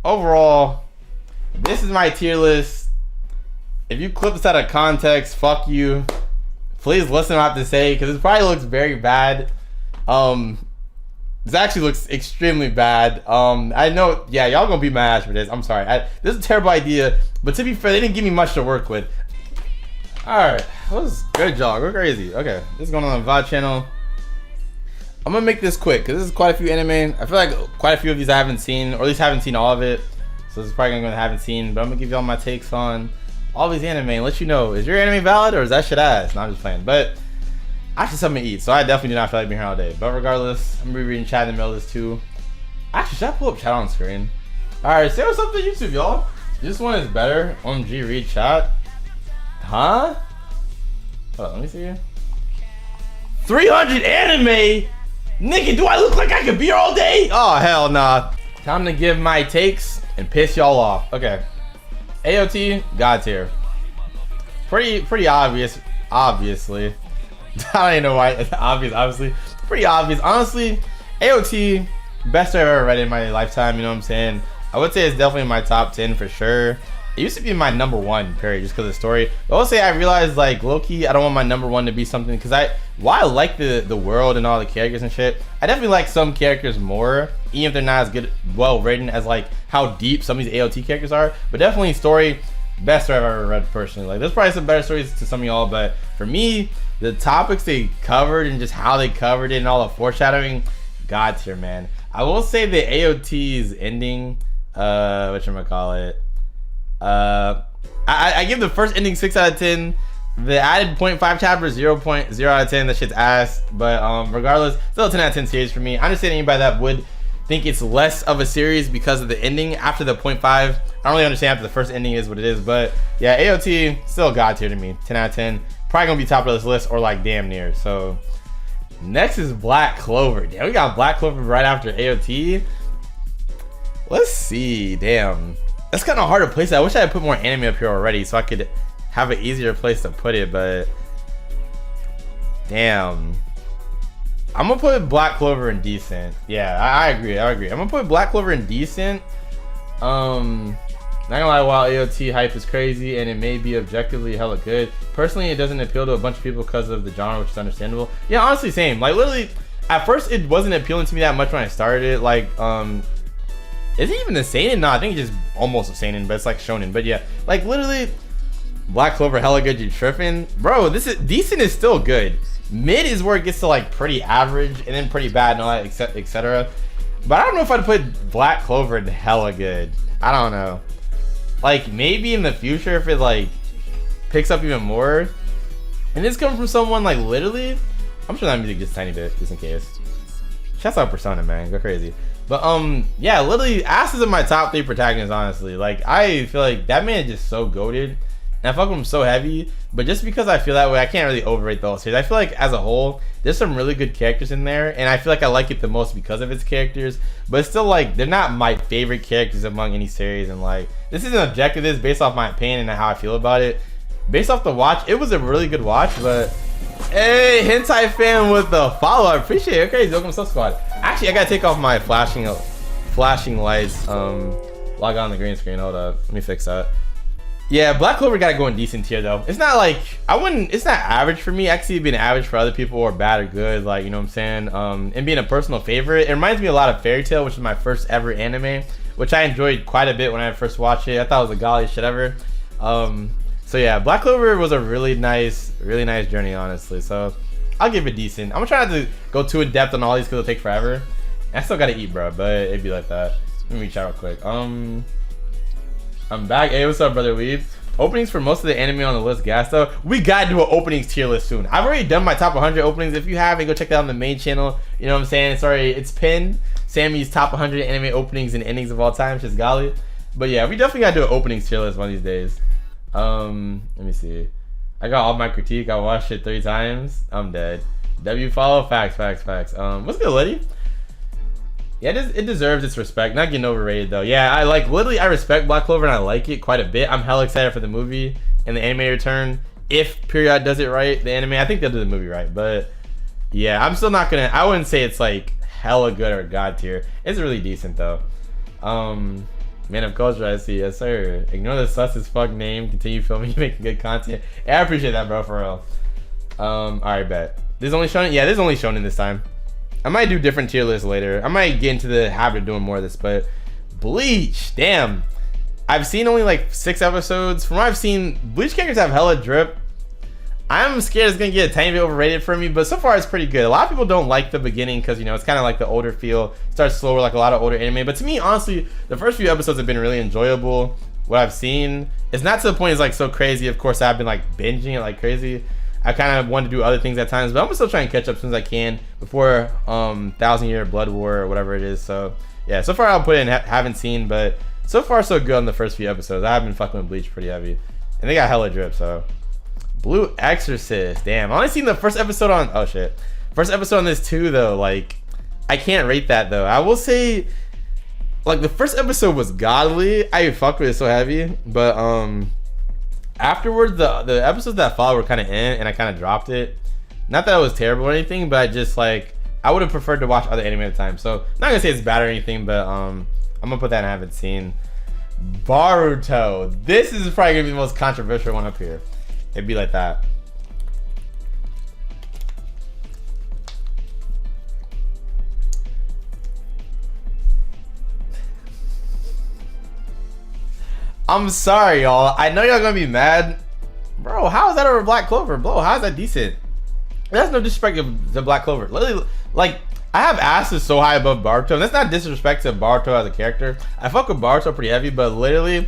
overall, this is my tier list. If you clip this out of context, fuck you. Please listen to what I have to say, because it probably looks very bad. This actually looks extremely bad. I know, yeah, y'all gonna beat my ass for this. I'm sorry. This is a terrible idea, but to be fair, they didn't give me much to work with. Alright, that was good, y'all. Go crazy. Okay, this is going on the VOD channel. I'm gonna make this quick, because this is quite a few anime. I feel like quite a few of these I haven't seen, or at least haven't seen all of it. So this is probably gonna haven't seen, but I'm gonna give y'all my takes on all these anime and let you know, is your anime valid or is that shit ass? No, I'm just playing. But I should something to eat, so I definitely do not feel like being here all day. But regardless, I'm gonna be reading chat in the middle of this too. Actually, should I pull up chat on screen? Alright, say what's up to YouTube, y'all. This one is better. OMG, read chat. Huh? Hold on, let me see here. 300 anime? Nigga, do I look like I could be here all day? Oh, hell nah. Time to give my takes and piss y'all off. Okay. AOT, God tier. Pretty obvious, obviously. I don't even know why it's obvious, obviously. Pretty obvious. Honestly, AOT, best I've ever read in my lifetime, you know what I'm saying? I would say it's definitely in my top 10 for sure. It used to be my #1, period, just because of the story. But I will say I realized, like, low-key, I don't want my #1 to be something, because while I like the world and all the characters and shit, I definitely like some characters more, even if they're not as good, well written as, like, how deep some of these AOT characters are. But definitely story, best story I've ever read personally. Like, there's probably some better stories to some of y'all, but for me, the topics they covered and just how they covered it and all the foreshadowing, God tier, man. I will say the AOT's ending, whatchamacallit, I give the first ending 6 out of 10. The added 0.5 chapter 0.0 out of 10. That shit's ass. But regardless, still a 10 out of 10 series for me. I understand anybody that would think it's less of a series because of the ending after the 0.5. I don't really understand after the first ending is what it is. But yeah, AOT still God tier to me. 10 out of 10. Probably gonna be top of this list or like damn near. So next is Black Clover. Damn, we got Black Clover right after AOT. Let's see. Damn. That's kind of hard to place. I wish I had put more anime up here already so I could have an easier place to put it, but damn. I'm gonna put Black Clover in decent. Yeah, I agree. I'm gonna put Black Clover in decent. Not gonna lie, while AOT hype is crazy and it may be objectively hella good, personally it doesn't appeal to a bunch of people because of the genre, which is understandable. Yeah, honestly, same. Like literally, at first it wasn't appealing to me that much when I started it. Like, is it even a seinen? No, I think it's just almost a seinen, but it's like shonen. But yeah, like literally, Black Clover hella good. You tripping, bro? This is decent. Is still good. Mid is where it gets to like pretty average, and then pretty bad and all that, etc. But I don't know if I'd put Black Clover in hella good. I don't know. Like maybe in the future if it like picks up even more. And this comes from someone like literally. I'm sure that music just a tiny bit, just in case. Shouts out Persona, man. Go crazy. But yeah, literally Ass is in my top 3 protagonists, honestly. Like I feel like that man is just so goated, and I fuck with him so heavy. But just because I feel that way, I can't really overrate the whole series. I feel like as a whole, there's some really good characters in there, and I feel like I like it the most because of its characters. But it's still like they're not my favorite characters among any series, and like this isn't objective. This is based off my opinion and how I feel about it. Based off the watch, it was a really good watch, but hey, hentai fan with the follow, I appreciate it. Okay, welcome to Sub Squad. Actually, I gotta take off my flashing lights. Log on the green screen. Hold up, let me fix that. Yeah, Black Clover gotta go in decent tier though. It's not like it's not average for me. Actually, being average for other people or bad or good, like you know what I'm saying. And being a personal favorite, it reminds me a lot of Fairy Tail, which is my first ever anime, which I enjoyed quite a bit when I first watched it. I thought it was the golliest shit ever. So yeah, Black Clover was a really nice journey, honestly. So I'll give it decent. I'm gonna try not to go too in depth on all these because it'll take forever. I still gotta eat, bro, but it'd be like that. Let me reach out real quick. I'm back. Hey, what's up, brother Weeb? Openings for most of the anime on the list, gas though. We gotta do an openings tier list soon. I've already done my top 100 openings. If you haven't, go check that out on the main channel. You know what I'm saying? It's pinned. Sammy's top 100 anime openings and endings of all time. Just golly. But yeah, we definitely gotta do an openings tier list one of these days. Let me see. I got all my critique. I watched it 3 times. I'm dead. W follow. Facts. What's good, Liddy? Yeah, it deserves its respect. Not getting overrated though. Yeah, I respect Black Clover and I like it quite a bit. I'm hella excited for the movie and the anime return. If Period does it right, the anime, I think they'll do the movie right. But yeah, I'm still not gonna. I wouldn't say it's like hella good or god tier. It's really decent though. Man of culture, I see. Yes, sir. Ignore the sus as fuck name. Continue filming, making good content. Yeah, I appreciate that, bro, for real. Alright, bet. This is only shonen? Yeah, this is only shonen this time. I might do different tier lists later. I might get into the habit of doing more of this, but Bleach, damn. I've seen only like 6 episodes. From what I've seen, Bleach characters have hella drip. I'm scared it's gonna get a tiny bit overrated for me, but so far it's pretty good. A lot of people don't like the beginning because, you know, it's kind of like the older feel. It starts slower like a lot of older anime, but to me, honestly, the first few episodes have been really enjoyable. What I've seen, it's not to the point it's like so crazy. Of course, I've been like binging it like crazy. I kind of want to do other things at times, but I'm still trying to catch up as soon as I can before 1,000-Year Blood War or whatever it is. So yeah, so far I'll put in haven't seen, but so far so good on the first few episodes. I have been fucking with Bleach pretty heavy, and they got hella drip. So Blue Exorcist, damn. I only seen the first episode on. Oh shit, first episode on this too though. Like I can't rate that though. I will say, like the first episode was godly. I fucked with it so heavy, but afterwards the episodes that followed were kind of and I kind of dropped it. Not that it was terrible or anything, but I just like I would have preferred to watch other anime at the time. So I'm not gonna say it's bad or anything, but I'm gonna put that in I haven't seen. Boruto. This is probably gonna be the most controversial one up here. It'd be like that. I'm sorry, y'all. I know y'all gonna be mad. Bro, how is that over Black Clover? Bro, how is that decent? That's no disrespect to Black Clover. Literally, like, I have asses so high above Boruto. And that's not disrespect to Boruto as a character. I fuck with Boruto pretty heavy, but literally,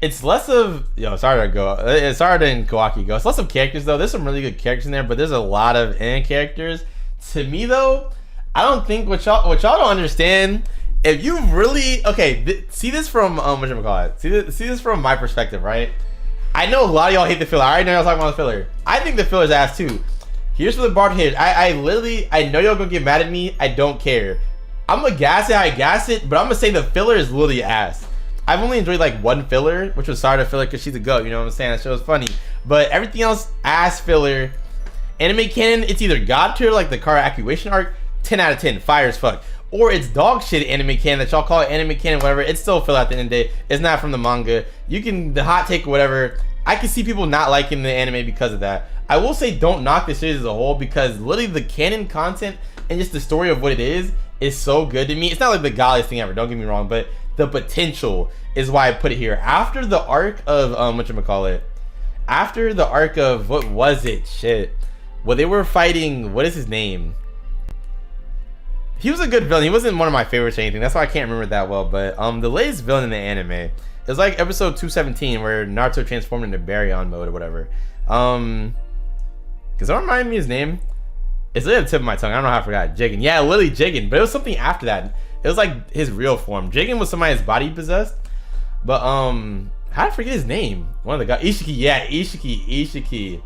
it's less of, sorry to Kawaki go. It's less of characters though. There's some really good characters in there, but there's a lot of characters. To me though, I don't think what y'all don't understand. If you really see this from whatchamacallit, see this from my perspective, right? I know a lot of y'all hate the filler. I already know y'all talking about the filler. I think the filler's ass too. Here's what the bar hit. I know y'all gonna get mad at me. I don't care. I'm gonna gas it how I gas it, but I'm gonna say the filler is literally ass. I've only enjoyed like one filler, which was Sarda filler because she's a goat, you know what I'm saying? That show was funny. But everything else, ass filler. Anime canon, it's either God tier like the Kara Acquisition arc, 10 out of 10, fire as fuck. Or it's dog shit anime canon that y'all call it anime canon, whatever. It's still filler at the end of the day. It's not from the manga. You can, the hot take or whatever. I can see people not liking the anime because of that. I will say don't knock the series as a whole because literally the canon content and just the story of what it is so good to me. It's not like the godliest thing ever, don't get me wrong, but the potential is why I put it here. After the arc of after the arc of what was it? Shit. Well, they were fighting, what is his name? He was a good villain. He wasn't one of my favorites or anything. That's why I can't remember it that well. But the latest villain in the anime, it was like episode 217 where Naruto transformed into Baryon mode or whatever. Cause that remind me his name. It's literally at the tip of my tongue. I don't know how I forgot. Jigen. Yeah, literally Jigen. But it was something after that. It was like his real form. Jigen was somebody's body possessed. But how did I forget his name? One of the guys. Ishiki. Yeah, Ishiki.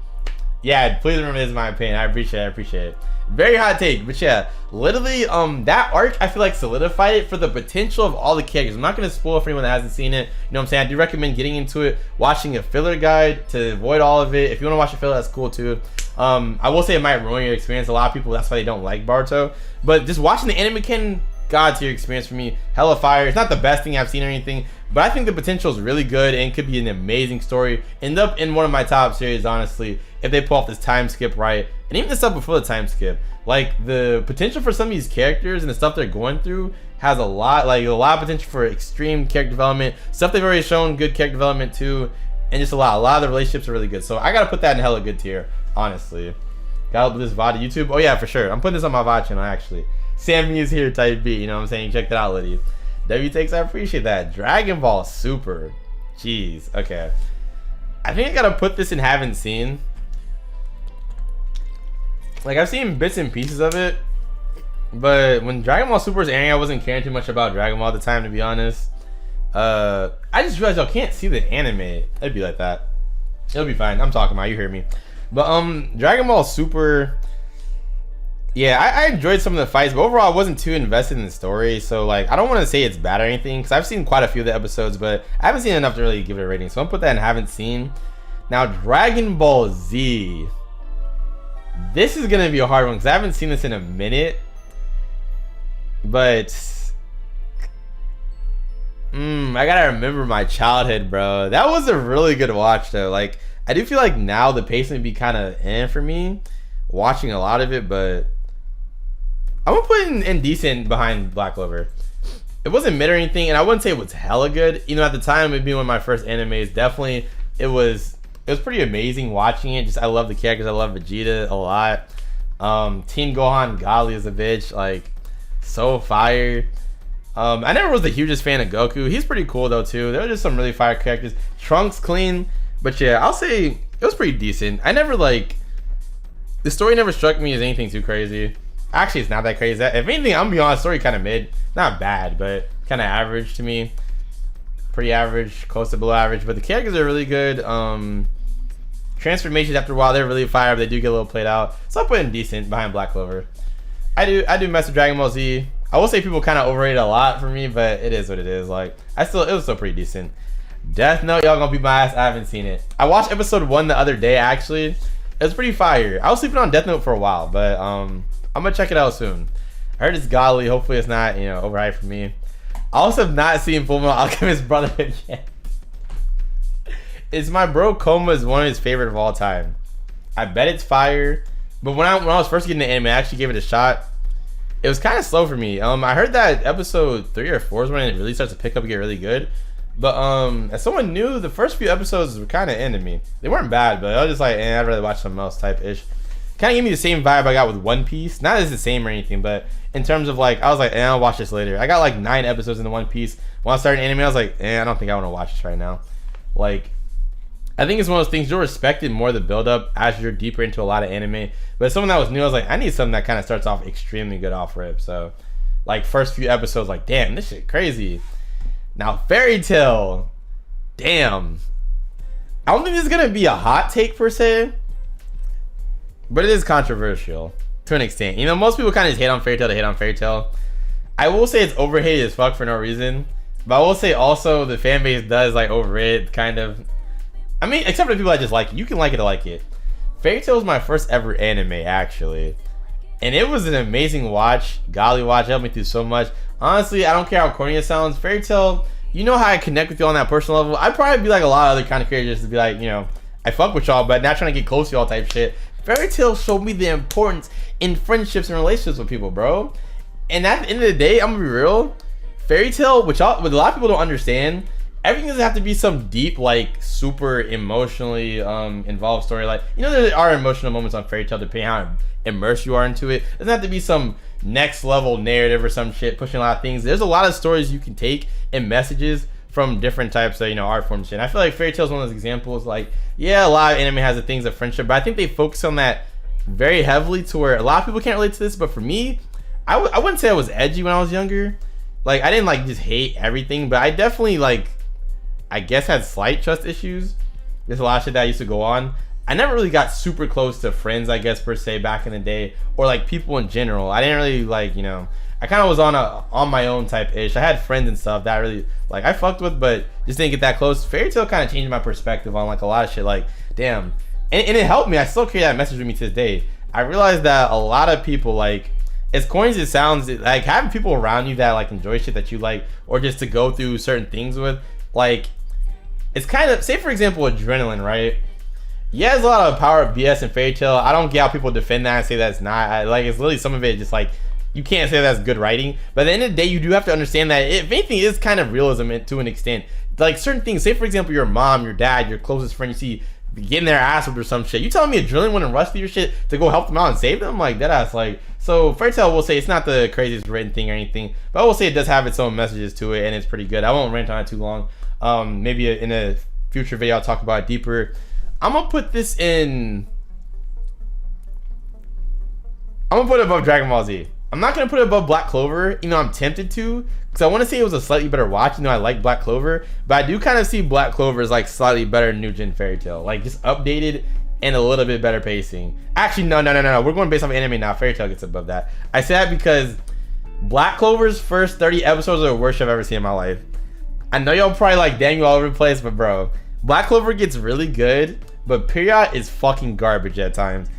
Yeah, please remember this is my opinion. I appreciate it. Very hot take, but yeah, literally that arc I feel like solidified it for the potential of all the characters. I'm not gonna spoil for anyone that hasn't seen it. You know what I'm saying? I do recommend getting into it, watching a filler guide to avoid all of it. If you want to watch a filler, that's cool too. I will say it might ruin your experience. A lot of people, that's why they don't like Boruto. But just watching the anime can god tier experience for me. Hella fire. It's not the best thing I've seen or anything, but I think the potential is really good and could be an amazing story. End up in one of my top series, honestly, if they pull off this time skip right. And even the stuff before the time skip, like the potential for some of these characters and the stuff they're going through has a lot of potential for extreme character development. Stuff they've already shown good character development too, and just a lot of the relationships are really good. So I gotta put that in hella good tier, honestly. Gotta put this VOD to YouTube. Oh yeah, for sure. I'm putting this on my VOD channel actually. Sxmmyishere type beat, you know what I'm saying? Check that out, Liddy. W takes, I appreciate that. Dragon Ball Super. Jeez. Okay. I think I gotta put this in haven't seen. Like, I've seen bits and pieces of it, but when Dragon Ball Super was airing, I wasn't caring too much about Dragon Ball at the time, to be honest. I just realized y'all can't see the anime. It'd be like that. It'll be fine. I'm talking about, you hear me. But Dragon Ball Super, yeah, I enjoyed some of the fights, but overall I wasn't too invested in the story. So like, I don't want to say it's bad or anything, because I've seen quite a few of the episodes, but I haven't seen enough to really give it a rating. So I'm gonna put that in haven't seen. Now Dragon Ball Z. This is gonna be a hard one because I haven't seen this in a minute. But I gotta remember my childhood, bro. That was a really good watch, though. Like, I do feel like now the pacing would be kind of for me, watching a lot of it, but I'm gonna put in decent behind Black Clover. It wasn't mid or anything, and I wouldn't say it was hella good. You know, at the time, it'd be one of my first animes. Definitely, it was pretty amazing watching it. Just I love the characters. I love Vegeta a lot. Team Gohan Gali is a bitch. Like, so fire. I never was the hugest fan of Goku. He's pretty cool though too. There were just some really fire characters. Trunks clean, but yeah, I'll say it was pretty decent. I never the story never struck me as anything too crazy. Actually, it's not that crazy. If anything, I'm gonna be honest, story kind of mid. Not bad, but kind of average to me. Pretty average, close to below average. But the characters are really good. Transformations after a while, they're really fire, but they do get a little played out. So I'm putting decent behind Black Clover. I do mess with Dragon Ball Z. I will say people kind of overrate it a lot for me, but it is what it is. Like, it was still pretty decent. Death Note, y'all gonna beat my ass. I haven't seen it. I watched episode 1 the other day, actually. It was pretty fire. I was sleeping on Death Note for a while, but I'm gonna check it out soon. I heard it's godly. Hopefully it's not, overhyped for me. I also have not seen Fullmetal Alchemist Brotherhood yet. It's my bro Koma is one of his favorite of all time. I bet it's fire. But when I was first getting the anime, I actually gave it a shot. It was kind of slow for me. I heard that episode 3 or 4 is when it really starts to pick up and get really good. But as someone new, the first few episodes were kind of into me. They weren't bad, but I was just like, I'd rather watch something else type ish. Kind of gave me the same vibe I got with One Piece. Not as the same or anything, but in terms of I was like, I'll watch this later. I got 9 episodes into One Piece. When I started anime, I was like, I don't think I want to watch this right now. I think it's one of those things you'll respect it more the build up as you're deeper into a lot of anime. But someone that was new, I was like, I need something that kind of starts off extremely good off rip. So, first few episodes, damn, this shit crazy. Now, Fairy Tail, damn. I don't think this is gonna be a hot take per se, but it is controversial to an extent. Most people kind of just hate on Fairy Tail to hate on Fairy Tail. I will say it's overhated as fuck for no reason, but I will say also the fan base does overrate it, kind of. I mean, except for the people that just like it. You can like it to like it. Fairy Tail was my first ever anime, actually. And it was an amazing watch. Golly watch. It helped me through so much. Honestly, I don't care how corny it sounds. Fairy Tail, you know how I connect with you on that personal level. I'd probably be like a lot of other kind of creators to be like, I fuck with y'all, but not trying to get close to y'all type shit. Fairy Tail showed me the importance in friendships and relationships with people, bro. And at the end of the day, I'm gonna be real. Fairy Tail, what a lot of people don't understand, everything doesn't have to be some deep, super emotionally involved story. There are emotional moments on Fairy Tail depending how immersed you are into it. It doesn't have to be some next level narrative or some shit pushing a lot of things. There's a lot of stories you can take and messages from different types of art forms shit. And I feel like Fairy Tail is one of those examples. A lot of anime has the things of friendship, but I think they focus on that very heavily to where a lot of people can't relate to this. But for me, I wouldn't say I was edgy when I was younger. I didn't just hate everything, but I definitely I guess had slight trust issues. There's a lot of shit that used to go on. I never really got super close to friends, I guess, per se, back in the day, or people in general. I didn't really I kind of was on my own type ish. I had friends and stuff that I really I fucked with, but just didn't get that close. Fairy Tail kind of changed my perspective on a lot of shit. Damn, and it helped me. I still carry that message with me to this day. I realized that a lot of people as corny as it sounds, having people around you that enjoy shit that you like, or just to go through certain things with, it's kind of, say for example, Adrenaline, right? Yeah, there's a lot of power of BS in Fairy Tail. I don't get how people defend that and say that's not. It's literally some of it just you can't say that's good writing. But at the end of the day, you do have to understand that if anything, it is kind of realism to an extent. Certain things, say for example, your mom, your dad, your closest friend, you see getting their ass whipped or some shit. You telling me Adrenaline wouldn't rush through your shit to go help them out and save them? That ass. So Fairy Tail, will say it's not the craziest written thing or anything, but I will say it does have its own messages to it, and it's pretty good. I won't rant on it too long. Maybe in a future video I'll talk about it deeper. I'm gonna put this in. I'm gonna put it above Dragon Ball Z. I'm not gonna put it above Black Clover. I'm tempted to, because I want to say it was a slightly better watch. I like Black Clover, but I do kind of see Black Clover as slightly better than New Gen Fairy Tail, just updated and a little bit better pacing. Actually, no. We're going based off anime now. Fairy Tail gets above that. I say that because Black Clover's first 30 episodes are the worst I've ever seen in my life. I know y'all probably dang you all over the place, but bro, Black Clover gets really good, but period is fucking garbage at times.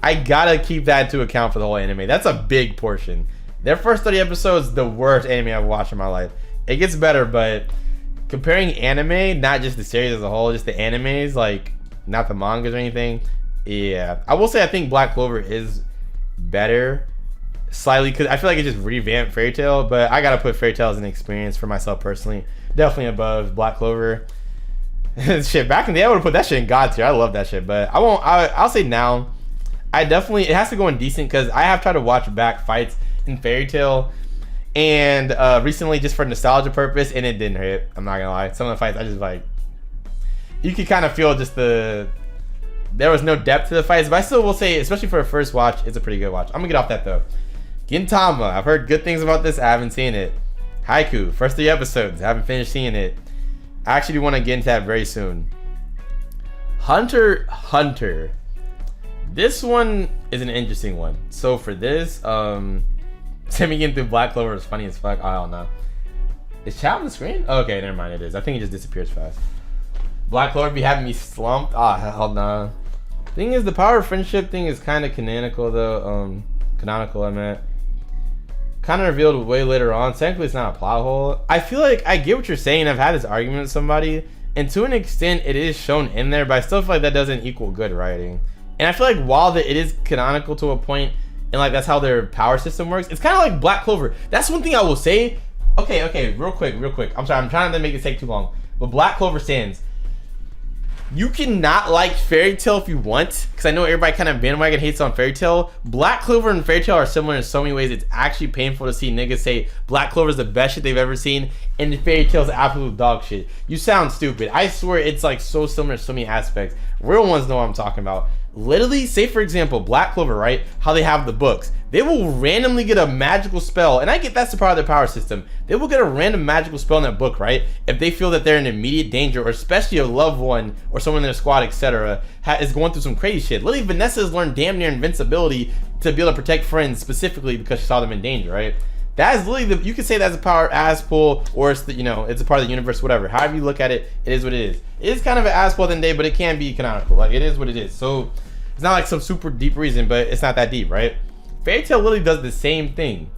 I gotta keep that into account for the whole anime. That's a big portion. Their first 30 episodes, the worst anime I've watched in my life. It gets better, but comparing anime, not just the series as a whole, just the animes, like not the mangas or anything. Yeah, I will say I think Black Clover is better slightly because I feel like it just revamped Fairy Tail, but I gotta put Fairy Tail as an experience for myself personally. Definitely above Black Clover. Shit, back in the day I would have put that shit in God tier. I love that shit, but I won't. I'll say now, I definitely, it has to go in decent because I have tried to watch back fights in Fairy Tail and recently just for nostalgia purpose, and it didn't hit. I'm not gonna lie. Some of the fights I just like, you could kind of feel just there was no depth to the fights, but I still will say, especially for a first watch, it's a pretty good watch. I'm gonna get off that though. Gintama, I've heard good things about this. I haven't seen it. Haiku, first 3 episodes, haven't finished seeing it. I actually do want to get into that very soon. Hunter x Hunter. This one is an interesting one. So for this, Sxmmy getting through Black Clover is funny as fuck. I don't know. Is chat on the screen? Okay, never mind. It is. I think it just disappears fast. Black Clover be having me slumped. Ah, hell no. Thing is, the power of friendship thing is kind of canonical though. Canonical, I meant. Kind of revealed way later on. Technically, it's not a plot hole. I feel like I get what you're saying. I've had this argument with somebody, and to an extent, it is shown in there, but I still feel like that doesn't equal good writing. And I feel like while it is canonical to a point, and like that's how their power system works, it's kind of like Black Clover. That's one thing I will say. Okay, real quick. I'm sorry, I'm trying to make it take too long. But Black Clover stands. You cannot like Fairy Tail if you want, because I know everybody kind of bandwagon hates on Fairy Tail. Black Clover and Fairy Tail are similar in so many ways. It's actually painful to see niggas say Black Clover is the best shit they've ever seen, and Fairy Tail is absolute dog shit. You sound stupid. I swear it's like so similar in so many aspects. Real ones know what I'm talking about. Literally, say for example, Black Clover, right? How they have the books. They will randomly get a magical spell, and I get that's the part of their power system. They will get a random magical spell in that book, right? If they feel that they're in immediate danger, or especially a loved one or someone in their squad, etc., is going through some crazy shit. Literally, Vanessa's learned damn near invincibility to be able to protect friends specifically because she saw them in danger, right? That is literally you could say that's a power ass pull, or it's it's a part of the universe, whatever. However you look at it, it is what it is. It is kind of an ass pull at the end of the day, but it can be canonical. Like it is what it is. So it's not like some super deep reason, but it's not that deep, right? Fairy Tail literally does the same thing.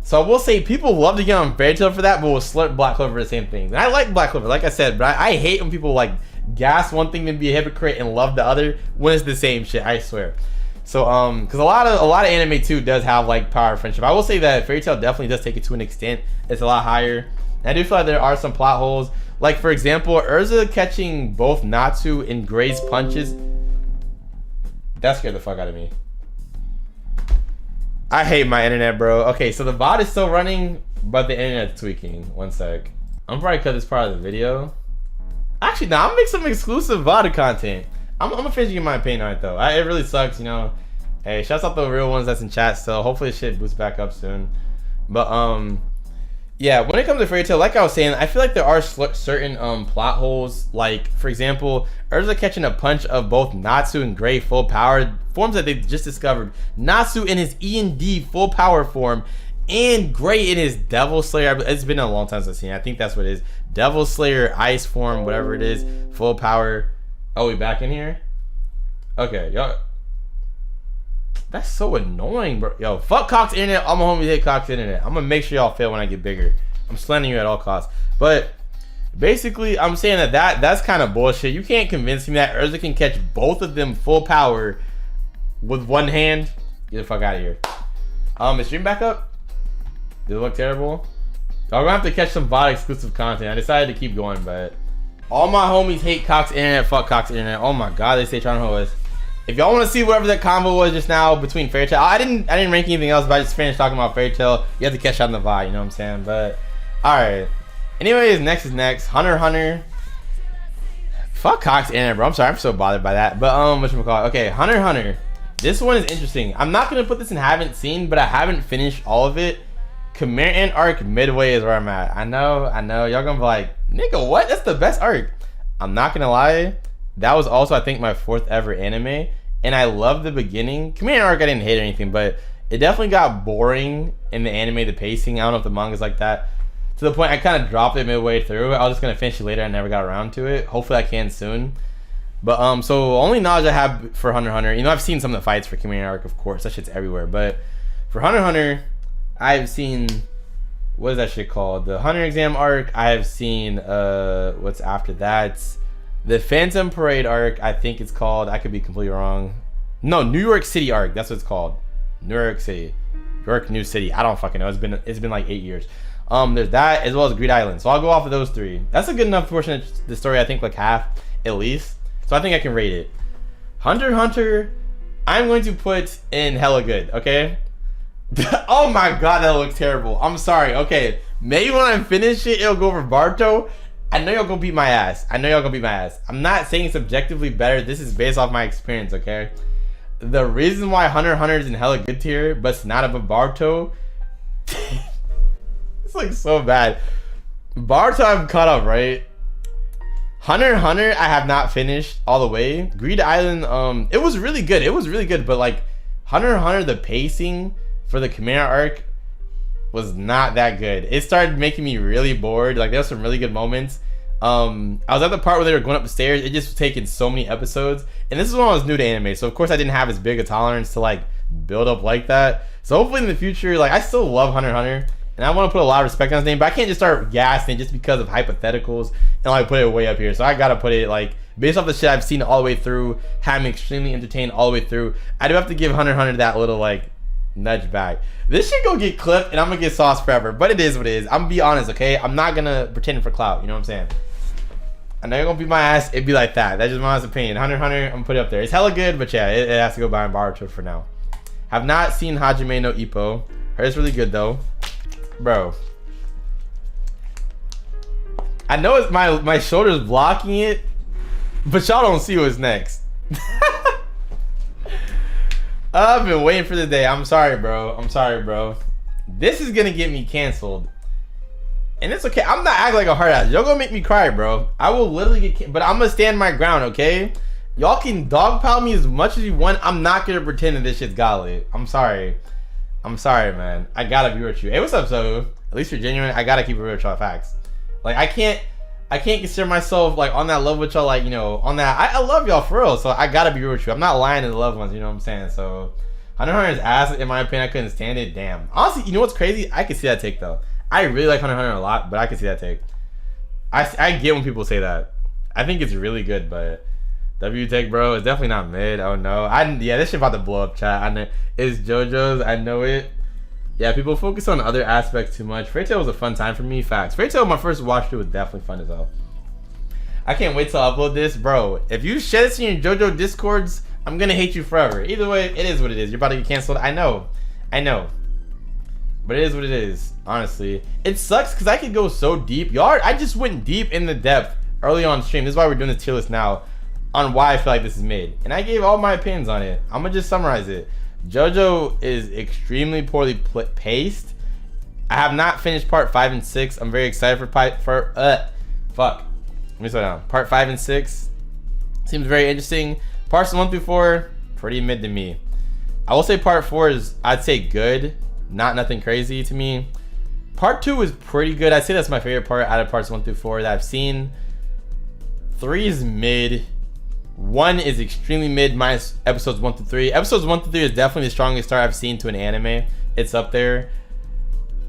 So I will say people love to get on Fairy Tail for that, but will slurp Black Clover for the same thing. And I like Black Clover, like I said, but I hate when people like gas one thing to be a hypocrite and love the other when it's the same shit. I swear. So because a lot of anime too does have like power of friendship. I will say that Fairy Tail definitely does take it to an extent. It's a lot higher. And I do feel like there are some plot holes. Like for example, Urza catching both Natsu in Gray's punches. That scared the fuck out of me. I hate my internet, bro. Okay, so the VOD is still running, but the internet's tweaking. One sec. I'm probably cut this part of the video. Actually, no, I'm gonna make some exclusive VOD content. I'm gonna finish getting my opinion on it though. It really sucks, Hey, shouts out the real ones that's in chat still. Hopefully this shit boosts back up soon. But yeah, when it comes to Fairy Tail, like I was saying, I feel like there are certain plot holes. Like for example, Urza catching a punch of both Natsu and Gray full power forms that they just discovered. Natsu in his E&D full power form, and Gray in his Devil Slayer. It's been a long time since I've seen it. I think that's what it is. Devil Slayer ice form, whatever it is, full power. Oh, we back in here? Okay, y'all. That's so annoying, bro. Yo, fuck Cox Internet. All my homies hate Cox Internet. I'm gonna make sure y'all fail when I get bigger. I'm slandering you at all costs. But basically, I'm saying that's kind of bullshit. You can't convince me that Urza can catch both of them full power with one hand. Get the fuck out of here. Is stream back up? Did it look terrible? Y'all gonna have to catch some VOD exclusive content. I decided to keep going, but all my homies hate Cox Internet. Fuck Cox Internet. Oh my god, they stay trying to hold us. If y'all want to see whatever that combo was just now between Fairy Tail, I didn't rank anything else, but I just finished talking about Fairy Tail. You have to catch on the VOD, you know what I'm saying? But alright. Anyways, next is next. Hunter x Hunter. Fuck Cox Internet, bro. I'm sorry, I'm so bothered by that. But whatchamacallit? Okay, Hunter x Hunter. This one is interesting. I'm not gonna put this in haven't seen, but I haven't finished all of it. Khmer Ant arc midway is where I'm at. I know. Y'all gonna be like, nigga, what? That's the best arc. I'm not gonna lie. That was also, I think, my 4th ever anime, and I love the beginning. Khmer Ant arc, I didn't hate or anything, but it definitely got boring in the anime, the pacing. I don't know if the manga's like that. To the point I kind of dropped it midway through. I was just gonna finish it later. I never got around to it. Hopefully I can soon. But so only knowledge I have for Hunter x Hunter, I've seen some of the fights for Khmer Ant arc, of course. That shit's everywhere. But for Hunter x Hunter, I've seen what is that shit called? The Hunter exam arc. I have seen what's after that. The Phantom Parade arc, I think it's called. I could be completely wrong. No, New York City arc. That's what it's called. New York City. New City. I don't fucking know. It's been like 8 years. There's that as well as Greed Island. So I'll go off of those 3. That's a good enough portion of the story. I think like half at least. So I think I can rate it. Hunter x Hunter, I'm going to put in hella good. Okay. Oh my god, that looks terrible. I'm sorry. Okay, maybe when I finish it, it'll go over Boruto. I know y'all gonna beat my ass. I'm not saying it's objectively better. This is based off my experience. Okay. The reason why Hunter x Hunter is in hella good tier, but it's not above Boruto. It's like so bad. Boruto I've caught up, right? Hunter x Hunter I have not finished all the way. Greed Island, it was really good. But like Hunter x Hunter, the pacing for the Chimera arc was not that good. It started making me really bored. Like there was some really good moments. I was at the part where they were going up the stairs. It just was taking so many episodes, and this is when I was new to anime, so of course I didn't have as big a tolerance to like build up like that. So hopefully in the future, like I still love Hunter x Hunter, and I want to put a lot of respect on his name, but I can't just start gassing just because of hypotheticals and like put it way up here. So I gotta put it like based off the shit I've seen all the way through, had me extremely entertained all the way through. I do have to give Hunter x Hunter that little like nudge back. This shit gonna get clipped and I'm gonna get sauce forever, but it is what it is. I'm gonna be honest, okay? I'm not gonna pretend for clout, you know what I'm saying? I know you're gonna beat my ass, it'd be like that. That's just my honest opinion. Hunter x Hunter, I'm gonna put it up there. It's hella good, but yeah, it has to go by Boruto for now. Have not seen Hajime no Ippo. Heard it's really good though. Bro. I know it's my shoulder's blocking it, but y'all don't see what's next. I've been waiting for the day. I'm sorry, bro. This is gonna get me canceled. And it's okay. I'm not acting like a hard ass. Y'all gonna make me cry, bro. I will literally get but I'm gonna stand my ground, okay? Y'all can dogpile me as much as you want. I'm not gonna pretend that this shit's godly. I'm sorry, man. I gotta be with you. Hey, what's up, so? At least you're genuine. I gotta keep it real with y'all facts. Like I can't consider myself like on that level with y'all, like, you know, on that. I love y'all for real, so I gotta be real with you. I'm not lying to the loved ones, you know what I'm saying? So Hunter x Hunter's ass, in my opinion, I couldn't stand it. Damn. Honestly, you know what's crazy? I can see that take though. I really like Hunter x Hunter a lot, but I can see that take. I get when people say that. I think it's really good, but W take, bro, it's definitely not mid. Oh no. Yeah, this shit about to blow up, chat. I know it's JoJo's. I know it. Yeah, people focus on other aspects too much. Fairy Tail was a fun time for me. Facts. Fairy Tail, my first watch through was definitely fun as hell. I can't wait till I upload this, bro. If you share this in your JoJo discords, I'm gonna hate you forever. Either way, it is what it is. You're about to get canceled. I know. But it is what it is, honestly. It sucks because I could go so deep. Y'all, I just went deep in the depth early on stream. This is why we're doing this tier list now on why I feel like this is mid. And I gave all my opinions on it. I'm going to just summarize it. JoJo is extremely poorly paced. I have not finished part 5 and 6. I'm very excited for fuck. Let me slow down. Part 5 and 6 seems very interesting. Parts 1 through 4, pretty mid to me. I will say part 4 is, I'd say good. Not nothing crazy to me. Part 2 is pretty good. I'd say that's my favorite part out of parts 1 through 4 that I've seen. 3 is mid. 1 is extremely mid minus episodes 1 through 3. Episodes 1 through 3 is definitely the strongest start I've seen to an anime. It's up there.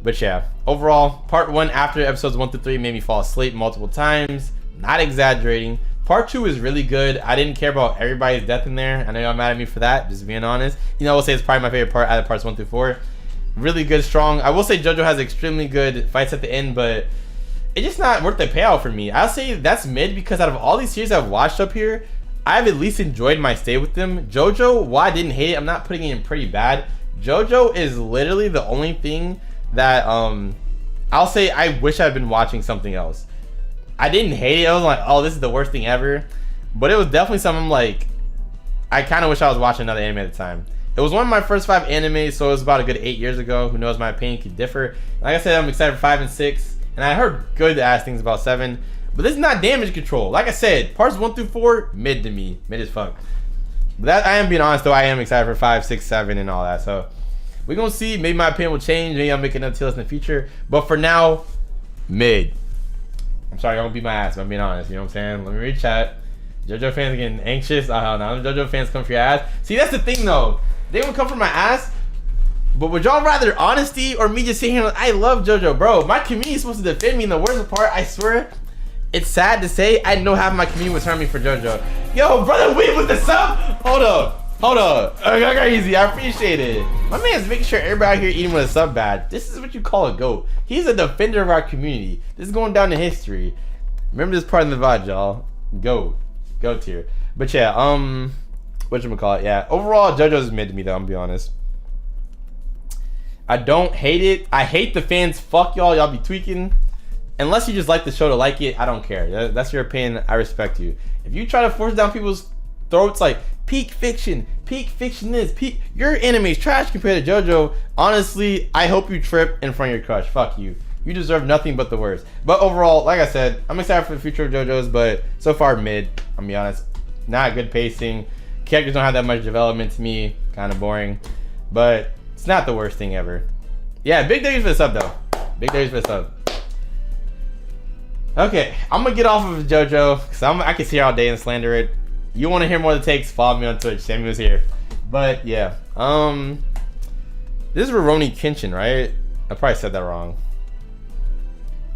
But yeah, overall, part 1 after episodes 1 through 3 made me fall asleep multiple times. Not exaggerating. Part 2 is really good. I didn't care about everybody's death in there. I know y'all mad at me for that, just being honest. You know, I will say it's probably my favorite part out of parts 1 through 4. Really good, strong. I will say JoJo has extremely good fights at the end, but it's just not worth the payout for me. I'll say that's mid because out of all these series I've watched up here, I've at least enjoyed my stay with them. JoJo, while I didn't hate it, I'm not putting it in pretty bad. JoJo is literally the only thing that I'll say I wish I'd been watching something else. I didn't hate it. I was like, oh, this is the worst thing ever. But it was definitely something like, I kind of wish I was watching another anime at the time. It was one of my first 5 animes, so it was about a good 8 years ago. Who knows, my opinion could differ. Like I said, I'm excited for 5 and 6. And I heard good ass things about 7. But this is not damage control. Like I said, parts 1 through 4, mid to me. Mid as fuck. But that, I am being honest though, I am excited for 5, 6, 7 and all that. So we're going to see. Maybe my opinion will change. Maybe I'll make another tier list in the future. But for now, mid. I'm sorry, don't beat my ass, but I'm being honest. You know what I'm saying? Let me read chat. JoJo fans getting anxious. Oh, hell no. JoJo fans come for your ass. See, that's the thing though. They would come for my ass, But would y'all rather honesty or me just saying, I love JoJo, bro? My community is supposed to defend me, and the worst part, I swear, it's sad to say, I know half my community was turning me for JoJo. Yo, brother, wait with the sub. Hold up. Crazy, I appreciate it. My man's making sure everybody out here eating with a sub badge. This is what you call a GOAT. He's a defender of our community. This is going down in history. Remember this part in the VOD, y'all. GOAT tier. But yeah, whatchamacallit, yeah. Overall, JoJo's mid to me though, I'm gonna be honest. I don't hate it. I hate the fans. Fuck y'all. Y'all be tweaking. Unless you just like the show to like it, I don't care. That's your opinion. I respect you. If you try to force down people's throats like peak fiction this, your anime's trash compared to JoJo, honestly, I hope you trip in front of your crush. Fuck you. You deserve nothing but the worst. But overall, like I said, I'm excited for the future of JoJo's, but so far mid, I'm gonna be honest. Not good pacing. Characters don't have that much development to me. Kind of boring. But it's not the worst thing ever. Yeah, big days for the sub though. Big days for the sub. Okay, I'm gonna get off of JoJo because I can see her all day and slander it. You want to hear more of the takes? Follow me on Twitch. Sxmmyishere. But yeah, this is Rurouni Kenshin, right? I probably said that wrong.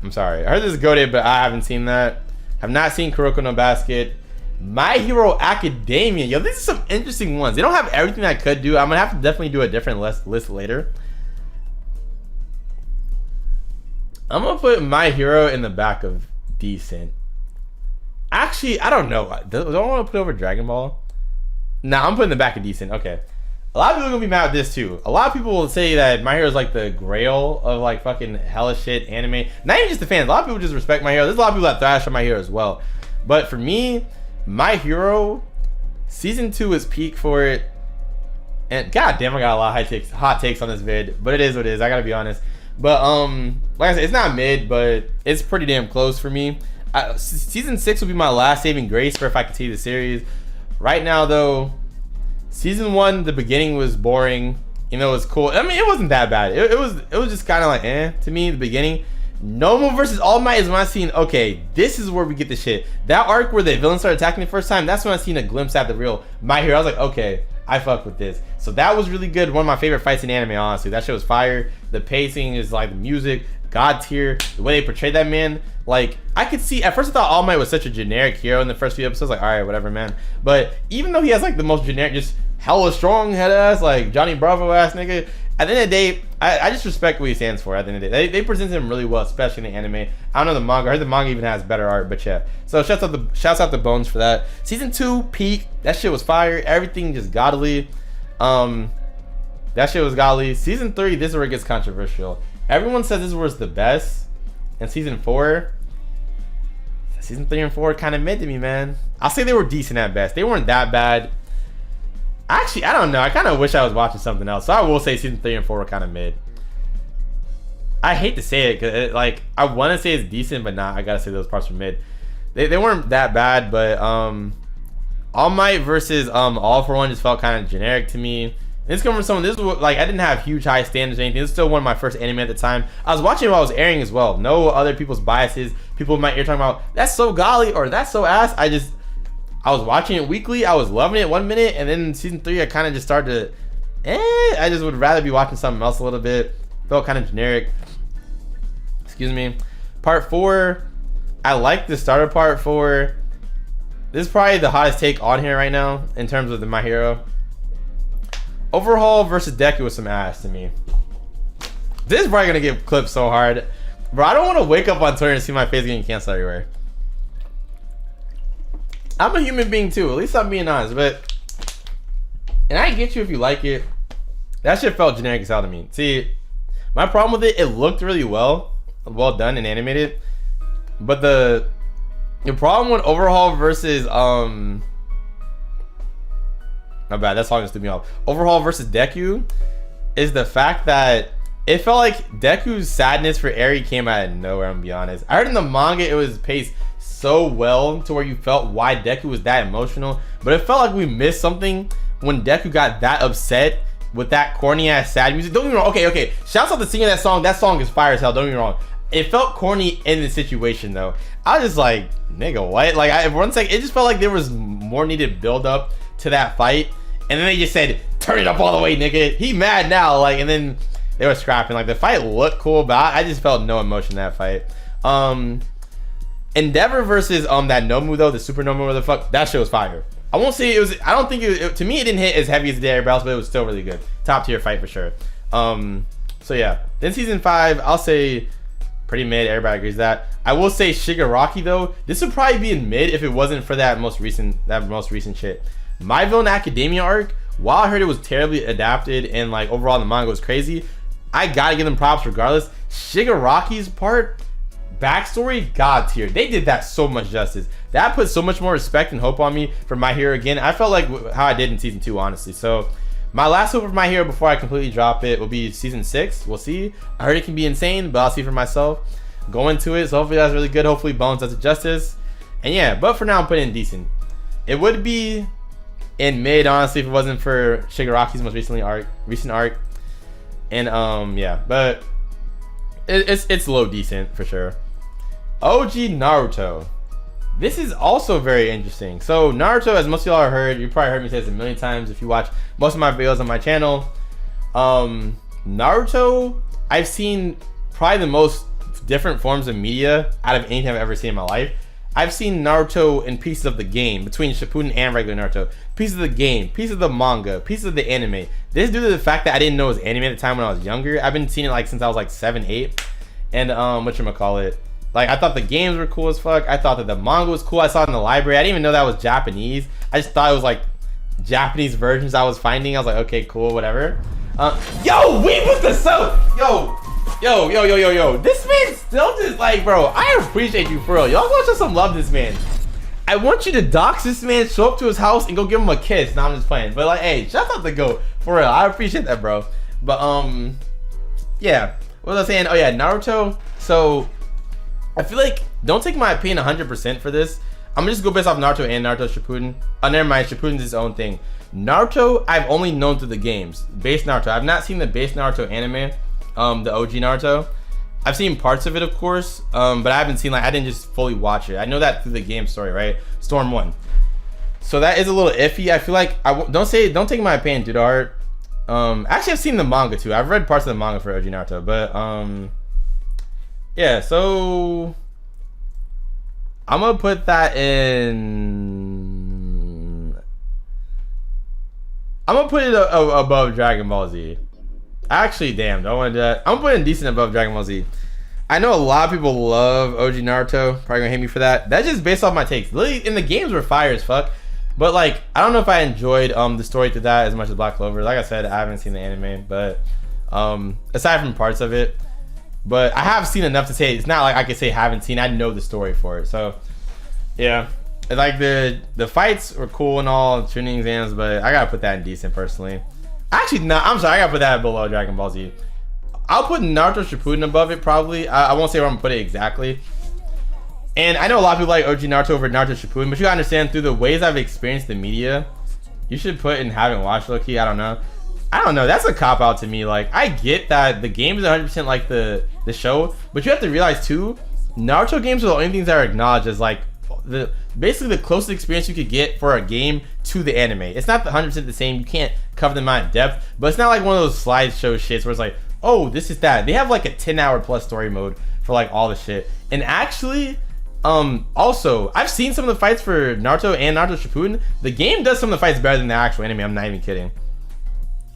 I'm sorry. I heard this is goated, but I haven't seen that. Have not seen Kuroko no Basket. My Hero Academia. Yo, these are some interesting ones. They don't have everything I could do. I'm gonna have to definitely do a different list later. I'm gonna put My Hero in the back of decent. Actually, I don't know. Don't I want to put over Dragon Ball? Nah, I'm putting the back of decent. Okay. A lot of people are gonna be mad at this too. A lot of people will say that My Hero is like the grail of like fucking hella shit anime. Not even just the fans. A lot of people just respect My Hero. There's a lot of people that thrash on My Hero as well. But for me, My Hero season 2 is peak for it. And goddamn, I got a lot of hot takes on this vid. But it is what it is. I gotta be honest. But like I said, it's not mid, but it's pretty damn close for me. Season 6 will be my last saving grace for if I continue the series. Right now though, season 1, the beginning was boring. You know, it was cool. I mean, it wasn't that bad. It was just kind of like to me, the beginning. Nomo versus All Might is when I seen, okay, this is where we get the shit. That arc where the villain started attacking the first time, that's when I seen a glimpse at the real My Hero. I was like, okay, I fuck with this. So that was really good. One of my favorite fights in anime, honestly. That shit was fire. The pacing is like the music, god tier. The way they portrayed that man, like I could see. At first, I thought All Might was such a generic hero in the first few episodes. Like, all right, whatever, man. But even though he has like the most generic, just hella strong head ass, like Johnny Bravo ass nigga. At the end of the day, I just respect what he stands for. At the end of the day, they present him really well, especially in the anime. I don't know the manga. I heard the manga even has better art, but yeah. So shouts out to Bones for that. Season 2 peak. That shit was fire. Everything just godly. That shit was godly. Season 3, this is where it gets controversial. Everyone says this was the best. And season 4, season 3 and 4 kind of mid to me, man. I'll say they were decent at best. They weren't that bad. Actually, I don't know. I kind of wish I was watching something else. So I will say season 3 and 4 were kind of mid. I hate to say it because like I want to say it's decent, but nah, I gotta say those parts were mid. They weren't that bad, but All Might versus All for One just felt kind of generic to me. This coming from someone, this was like I didn't have huge high standards or anything. This is still one of my first anime at the time. I was watching it while I was airing as well. No other people's biases. People in my ear talking about that's so golly or that's so ass. I was watching it weekly. I was loving it 1 minute, and then season 3, I kind of just started to, I just would rather be watching something else a little bit. Felt kind of generic. Excuse me. Part 4, I like the starter part 4. This is probably the hottest take on here right now in terms of the My Hero. Overhaul versus Deku was some ass to me. This is probably gonna get clipped so hard, bro. I don't want to wake up on Twitter and see my face getting canceled everywhere. I'm a human being too. At least I'm being honest. But and I get you if you like it. That shit felt generic as hell to me. See, my problem with it looked really well done and animated. But the problem with Overhaul versus my bad, that song just threw me off. Overhaul versus Deku is the fact that it felt like Deku's sadness for Eri came out of nowhere, I'm gonna be honest. I heard in the manga it was paced so well to where you felt why Deku was that emotional, but it felt like we missed something when Deku got that upset with that corny ass sad music. Don't get me wrong, okay, shouts out to singing that song is fire as hell, don't get me wrong. It felt corny in the situation though. I was just like, nigga, what? Like, for one second, it just felt like there was more needed build up to that fight. And then they just said, turn it up all the way, nigga. He mad now, like, and then they were scrapping. Like, the fight looked cool, but I just felt no emotion in that fight. Endeavor versus that Nomu though, the super Nomu, whatever the fuck, that shit was fire. I won't say it was, I don't think it, to me it didn't hit as heavy as the everybody else, but it was still really good. Top tier fight for sure. So yeah, then season 5, I'll say pretty mid. Everybody agrees that. I will say Shigaraki though, this would probably be in mid if it wasn't for that most recent shit. My Villain Academia arc, while I heard it was terribly adapted and like overall the manga was crazy, I gotta give them props regardless. Shigaraki's part, backstory, god tier. They did that so much justice. That put so much more respect and hope on me for My Hero again. I felt like how I did in season 2, honestly. So my last hope for My Hero before I completely drop it will be season 6. We'll see. I heard it can be insane, but I'll see for myself. Go into it. So hopefully that's really good. Hopefully Bones does it justice. And yeah, but for now I'm putting in decent. It would be in mid, honestly, if it wasn't for Shigaraki's most recent arc. And yeah, but it's low decent for sure. OG Naruto. This is also very interesting. So Naruto, as most of y'all have heard, you probably heard me say this a million times if you watch most of my videos on my channel. Naruto, I've seen probably the most different forms of media out of anything I've ever seen in my life. I've seen Naruto in pieces of the game, between Shippuden and regular Naruto. Pieces of the game, pieces of the manga, pieces of the anime. This is due to the fact that I didn't know it was anime at the time when I was younger. I've been seeing it like since I was like 7, 8. And whatchamacallit, like I thought the games were cool as fuck. I thought that the manga was cool. I saw it in the library. I didn't even know that was Japanese. I just thought it was like Japanese versions I was finding. I was like, okay, cool, whatever. Yo, we with the soap. Yo. This man still just like, bro, I appreciate you for real. Y'all go show some love to this man. I want you to dox this man, show up to his house and go give him a kiss. Nah, I'm just playing. But like, hey, shout out to GOAT. For real, I appreciate that, bro. But yeah. What was I saying? Oh yeah, Naruto. So I feel like, don't take my opinion 100% for this. I'm gonna just go based off Naruto and Naruto Shippuden. Oh, never mind, Shippuden's its own thing. Naruto, I've only known through the games. Base Naruto. I've not seen the base Naruto anime. The OG Naruto. I've seen parts of it, of course, but I haven't seen, like, I didn't just fully watch it. I know that through the game story, right? Storm 1. So that is a little iffy. I feel like, don't take my opinion, dude. Art. Actually, I've seen the manga too. I've read parts of the manga for OG Naruto, but yeah. So I'm gonna put that in. I'm gonna put it above Dragon Ball Z. Actually, damn, don't want to do that. I'm putting decent above Dragon Ball Z. I know a lot of people love OG Naruto. Probably gonna hate me for that. That's just based off my takes. Literally, in the games were fire as fuck. But like, I don't know if I enjoyed the story to that as much as Black Clover. Like I said, I haven't seen the anime, but aside from parts of it, but I have seen enough to say it's not like I could say haven't seen. I know the story for it. So yeah, like the fights were cool and all, tuning exams, but I gotta put that in decent personally. Actually, no, I'm sorry, I gotta put that below Dragon Ball Z. I'll put Naruto Shippuden above it probably. I won't say where I'm gonna put it exactly. And I know a lot of people like OG Naruto over Naruto Shippuden, but you gotta understand, through the ways I've experienced the media, you should put in haven't watched low-key. I don't know. That's a cop-out to me. Like, I get that the game is 100% like the show, but you have to realize too, Naruto games are the only things that are acknowledged as like basically the closest experience you could get for a game to the anime. It's not 100% the same. You can't cover them out in depth, but it's not like one of those slideshow shits where it's like, oh, this is that. They have like a 10-hour plus story mode for like all the shit. And actually, also, I've seen some of the fights for Naruto and Naruto Shippuden. The game does some of the fights better than the actual anime. I'm not even kidding.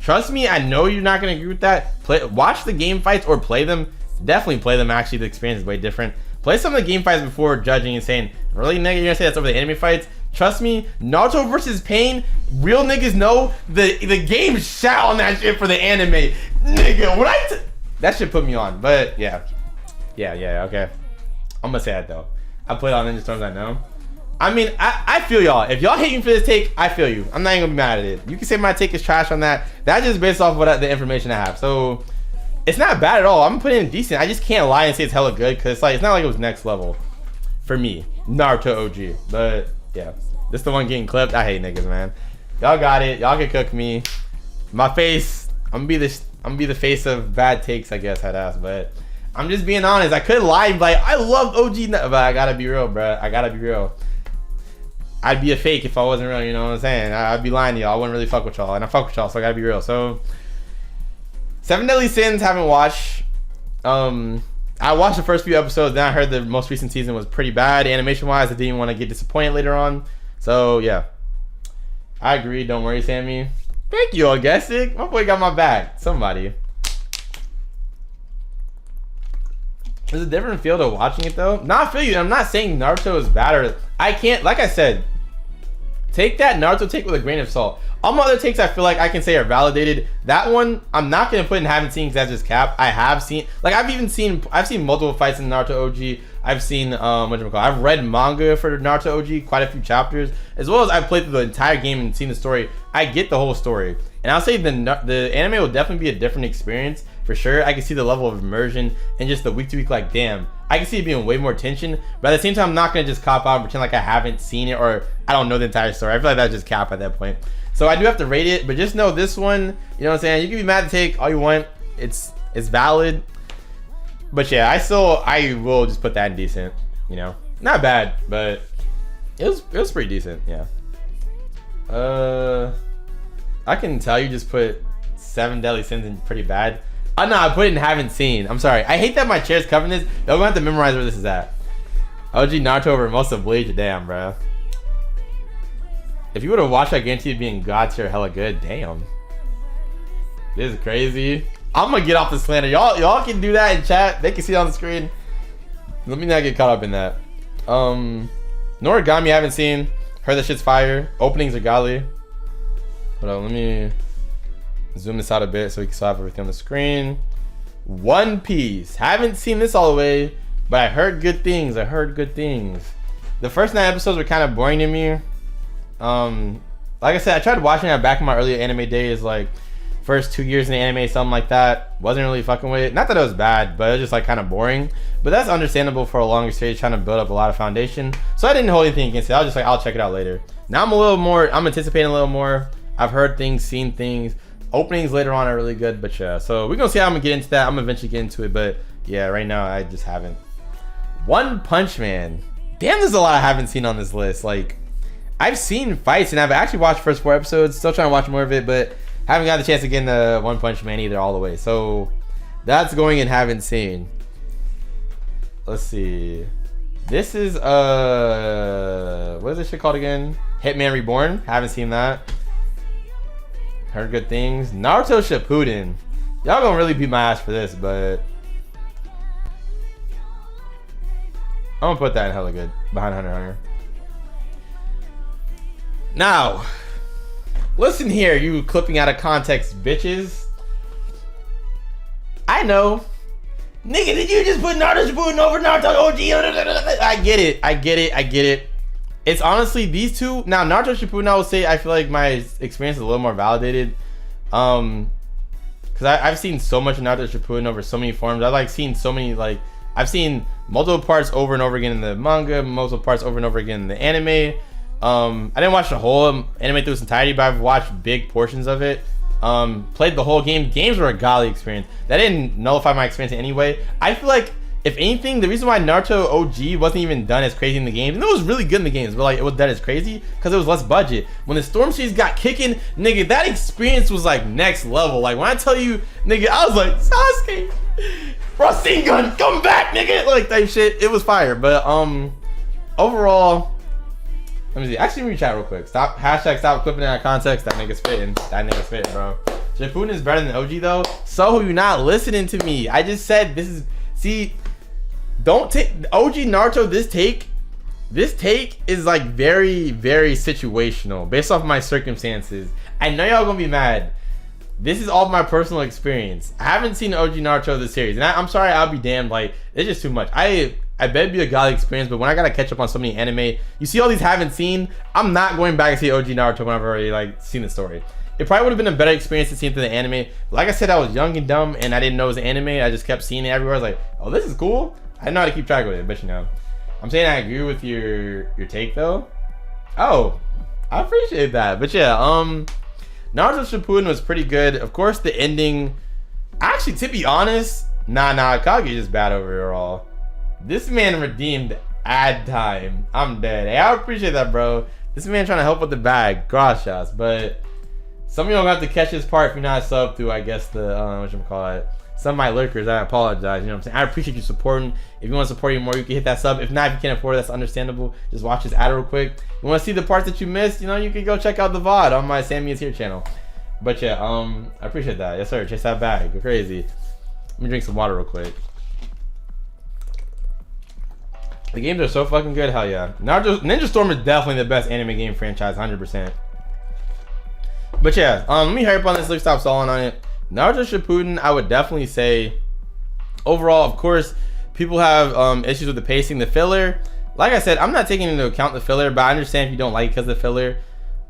Trust me, I know you're not gonna agree with that. Watch the game fights or play them. Definitely play them. Actually, the experience is way different. Play some of the game fights before judging and saying, really, nigga, you're gonna say that's over the anime fights? Trust me, Naruto versus Pain, real niggas know the game shot on that shit for the anime. Nigga, that shit put me on. But yeah, okay. I'm gonna say that though. I played on Ninja Storms, I know. I mean, I feel y'all. If y'all hate me for this take, I feel you. I'm not even gonna be mad at it. You can say my take is trash on that. That's just based off of the information I have. So it's not bad at all. I'm putting it decent. I just can't lie and say it's hella good, because it's not like it was next level for me. Naruto OG. But yeah, this the one getting clipped. I hate niggas, man. Y'all got it. Y'all can cook me. My face. I'm gonna be the face of bad takes, I guess. I'd ask, but I'm just being honest. I could lie and be like, I love OG, but I gotta be real, bro. I gotta be real. I'd be a fake if I wasn't real, you know what I'm saying? I'd be lying to y'all. I wouldn't really fuck with y'all, and I fuck with y'all, so I gotta be real. So, Seven Deadly Sins, haven't watched. I watched the first few episodes, then I heard the most recent season was pretty bad animation-wise. I didn't want to get disappointed later on. So, yeah. I agree. Don't worry, Sammy. Thank you, Augustick. My boy got my back. Somebody. There's a different feel to watching it, though. No, I feel you. I'm not saying Naruto is bad, or I can't, like I said, take that Naruto take with a grain of salt. All my other takes I feel like I can say are validated. That one I'm not gonna put in haven't seen because that's just cap. I have seen, like, I've seen multiple fights in Naruto OG. I've seen I've read manga for Naruto OG, quite a few chapters, as well as I've played through the entire game and seen the story. I get the whole story, and I'll say the anime will definitely be a different experience for sure. I can see the level of immersion and just the week to week, like, damn, I can see it being way more tension, but at the same time I'm not gonna just cop out and pretend like I haven't seen it or I don't know the entire story. I feel like that's just cap at that point. So I do have to rate it, but just know this one, you know what I'm saying, you can be mad at the take all you want, it's valid, but yeah, I will just put that in decent, you know, not bad, but it was pretty decent. Yeah. I can tell you just put Seven Deadly Sins in pretty bad. Oh no, I put it in haven't seen. I'm sorry. I hate that my chair's covering this. I'm gonna have to memorize where this is at. OG Naruto over most of Bleach. Damn, bro. If you would have watched, I guarantee you'd be in God tier hella good. Damn. This is crazy. I'm gonna get off the slander. Y'all can do that in chat. They can see it on the screen. Let me not get caught up in that. Noragami I haven't seen. Heard that shit's fire. Openings are golly. Hold on, let me zoom this out a bit so we can still have everything on the screen. One Piece. Haven't seen this all the way, but I heard good things. The first 9 episodes were kind of boring to me. Like I said, I tried watching that back in my earlier anime days, like first 2 years in the anime, something like that. Wasn't really fucking with it. Not that it was bad, but it was just like kind of boring. But that's understandable for a longer stage, trying to build up a lot of foundation. So I didn't hold anything against it. I was just like, I'll check it out later. Now I'm anticipating a little more. I've heard things, seen things. Openings later on are really good, but yeah. So we're gonna see how I'm gonna get into that. I'm gonna eventually get into it, but yeah, right now I just haven't. One Punch Man. Damn, there's a lot I haven't seen on this list. Like, I've seen fights and I've actually watched the first 4 episodes. Still trying to watch more of it, but haven't got the chance to get into One Punch Man either all the way. So that's going in haven't seen. Let's see. This is what is this shit called again? Hitman Reborn. Haven't seen that. Heard good things. Naruto Shippuden. Y'all gonna really beat my ass for this, but I'm gonna put that in hella good behind Hunter x Hunter. Now, listen here, you clipping out of context bitches. I know. Nigga, did you just put Naruto Shippuden over Naruto OG? I get it. It's honestly these two. Now, Naruto Shippuden, I would say, I feel like my experience is a little more validated. Because I've seen so much of Naruto Shippuden over so many forms. I've I've seen multiple parts over and over again in the manga, multiple parts over and over again in the anime. I didn't watch the whole anime through its entirety, but I've watched big portions of it. Played the whole game. Games were a golly experience. That didn't nullify my experience in any way. I feel like, if anything, the reason why Naruto OG wasn't even done as crazy in the games, and it was really good in the games, but like it was done as crazy because it was less budget. When the Storm Seas got kicking, nigga, that experience was like next level. Like when I tell you, nigga, I was like, Sasuke, Rasengan, come back, nigga, like that shit. It was fire. But overall, let me see. Actually, let me chat real quick. Stop clipping it out of context. That nigga's fitting. Bro. Shippuden is better than OG though. So you're not listening to me. I just said this is. See, don't take OG Naruto. This take is like very, very situational based off my circumstances. I know y'all gonna be mad. This is all my personal experience. I haven't seen OG Naruto this series, and I'm sorry, I'll be damned. Like, it's just too much. I bet it'd be a godly experience, but when I gotta catch up on so many anime, you see all these haven't seen. I'm not going back and see OG Naruto when I've already like seen the story. It probably would have been a better experience to see it through the anime. Like I said, I was young and dumb, and I didn't know it was an anime. I just kept seeing it everywhere. I was like, oh, this is cool. I didn't know how to keep track of it, but you know. I'm saying I agree with your take though. Oh, I appreciate that. But yeah, Naruto Shippuden was pretty good. Of course, the ending. Actually, to be honest, nah, Kage is just bad overall. This man redeemed ad time. I'm dead. Hey, I appreciate that, bro. This man trying to help with the bag. Gracias. But some of y'all have to catch this part if you're not subbed through, I guess, the, whatchamacallit. Some of my lurkers, I apologize. You know what I'm saying? I appreciate you supporting. If you want to support you more, you can hit that sub. If not, if you can't afford it, that's understandable. Just watch this ad real quick. You want to see the parts that you missed, you know, you can go check out the VOD on my Sxmmyishere channel. But yeah, I appreciate that. Yes, sir. Chase that bag. Go crazy. Let me drink some water real quick. The games are so fucking good. Hell yeah. Naruto, Ninja Storm is definitely the best anime game franchise. 100%. But yeah, let me hurry up on this. Let me stop stalling on it. Naruto Shippuden, I would definitely say, overall, of course, people have issues with the pacing, the filler. Like I said, I'm not taking into account the filler, but I understand if you don't like it because of the filler.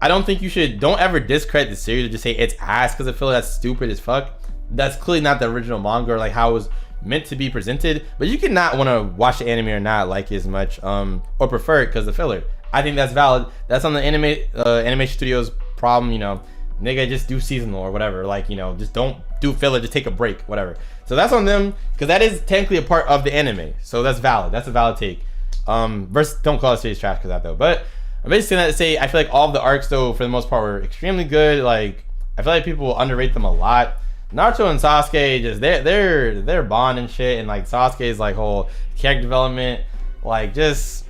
I don't think you should, don't ever discredit the series or just say it's ass because of filler. That's stupid as fuck. That's clearly not the original manga or like how it was meant to be presented. But you cannot want to watch the anime or not like it as much or prefer it because of filler. I think that's valid. That's on the animation studio's problem, you know. Nigga, just do seasonal or whatever. Like, you know, just don't do filler. Just take a break, whatever. So that's on them because that is technically a part of the anime. So that's valid. That's a valid take. Versus, don't call it series trash because that though. But I'm basically saying that to say I feel like all of the arcs though, for the most part, were extremely good. Like, I feel like people underrate them a lot. Naruto and Sasuke, just their bond and shit, and like Sasuke's like whole character development, like just.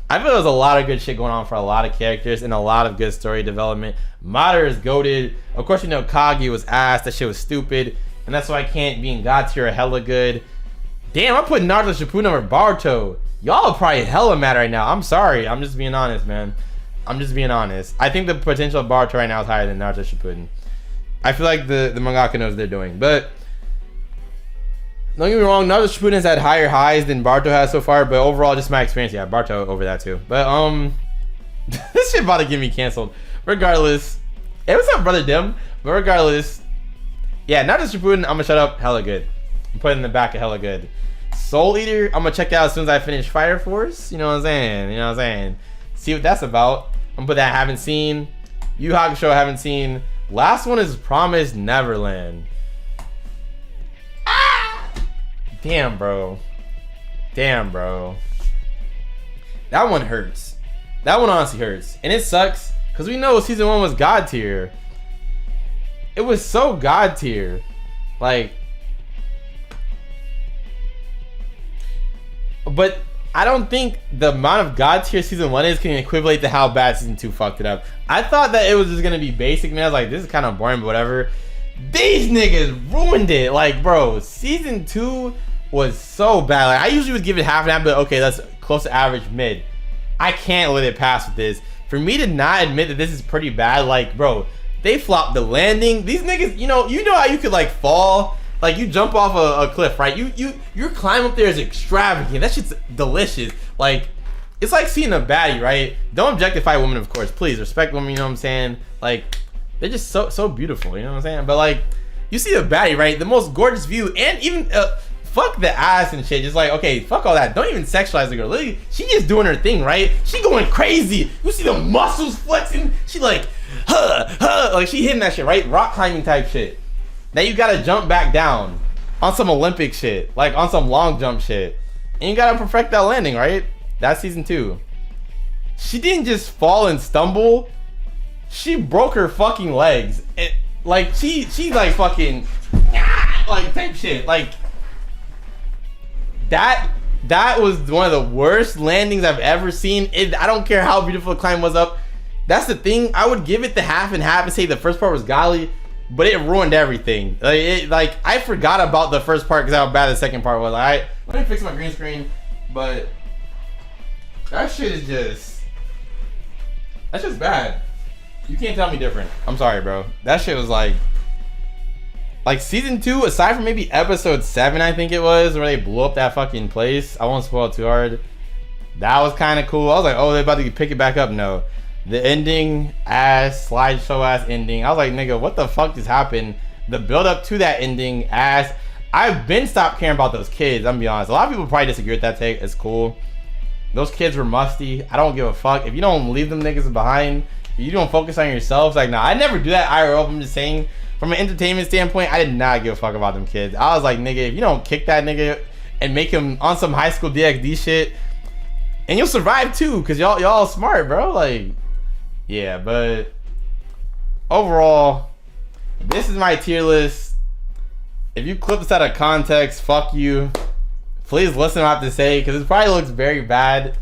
I feel there was a lot of good shit going on for a lot of characters and a lot of good story development. Madara is goated. Of course, you know, Kage was ass. That shit was stupid. And that's why I can't be in God tier hella good. Damn, I'm putting Naruto Shippuden over Boruto. Y'all are probably hella mad right now. I'm sorry. I'm just being honest, man. I'm just being honest. I think the potential of Boruto right now is higher than Naruto Shippuden. I feel like the mangaka knows what they're doing. But don't get me wrong, Naruto Shippuden has had higher highs than Boruto has so far, but overall, just my experience, yeah, Boruto over that too. But this shit about to get me canceled. Regardless, hey, what's up, brother Dim? But regardless, yeah, Naruto Shippuden, I'm gonna shut up. Hella good. I'm putting in the back of hella good. Soul Eater, I'm gonna check out as soon as I finish Fire Force. You know what I'm saying? You know what I'm saying? See what that's about. I'm gonna put that I haven't seen. Yu Hakusho I haven't seen. Last one is Promised Neverland. Damn, bro. Damn, bro. That one hurts. That one honestly hurts. And it sucks because we know season 1 was God tier. It was so God tier. Like, but I don't think the amount of God tier season 1 is can equivalent to how bad season 2 fucked it up. I thought that it was just gonna be basic, man. I was like, this is kind of boring, but whatever. These niggas ruined it. Like, bro, season 2 was so bad. Like, I usually would give it half and half, but okay, that's close to average mid. I can't let it pass with this. For me to not admit that this is pretty bad, like, bro, they flopped the landing. These niggas, you know how you could like fall, like you jump off a cliff, right? Your climb up there is extravagant. That shit's delicious. Like, it's like seeing a baddie, right? Don't objectify women, of course. Please respect women. You know what I'm saying? Like, they're just so beautiful. You know what I'm saying? But like, you see a baddie, right? The most gorgeous view, and even fuck the ass and shit. Just like, okay, fuck all that. Don't even sexualize the girl. Literally, she just doing her thing, right? She going crazy. You see the muscles flexing. She like, like she hitting that shit, right? Rock climbing type shit. Now you gotta jump back down on some Olympic shit, like on some long jump shit, and you gotta perfect that landing, right? That's season 2. She didn't just fall and stumble. She broke her fucking legs. Like she like fucking like type shit. Like that was one of the worst landings I've ever seen. I don't care how beautiful the climb was up. That's the thing. I would give it the half and half and say the first part was golly, but it ruined everything. Like I forgot about the first part because how bad the second part was. Let me fix my green screen. But that shit is that's just bad. You can't tell me different. I'm sorry, bro. That shit was like season 2, aside from maybe episode 7, I think it was, where they blew up that fucking place. I won't spoil it too hard. That was kind of cool. I was like, oh, they're about to pick it back up. No. The ending, ass, slideshow ass ending. I was like, nigga, what the fuck just happened? The build up to that ending, ass. I've been stopped caring about those kids. I'm gonna be honest. A lot of people probably disagree with that take. It's cool. Those kids were musty. I don't give a fuck. If you don't leave them niggas behind, if you don't focus on yourself, like, nah, I never do that IRL. I'm just saying, from an entertainment standpoint, I did not give a fuck about them kids. I was like, nigga, if you don't kick that nigga and make him on some high school DxD shit, and you'll survive too, cause y'all smart, bro. Like, Yeah, but overall, this is my tier list. If you clip this out of context, fuck you. Please listen to what I have to say, because it probably looks very bad.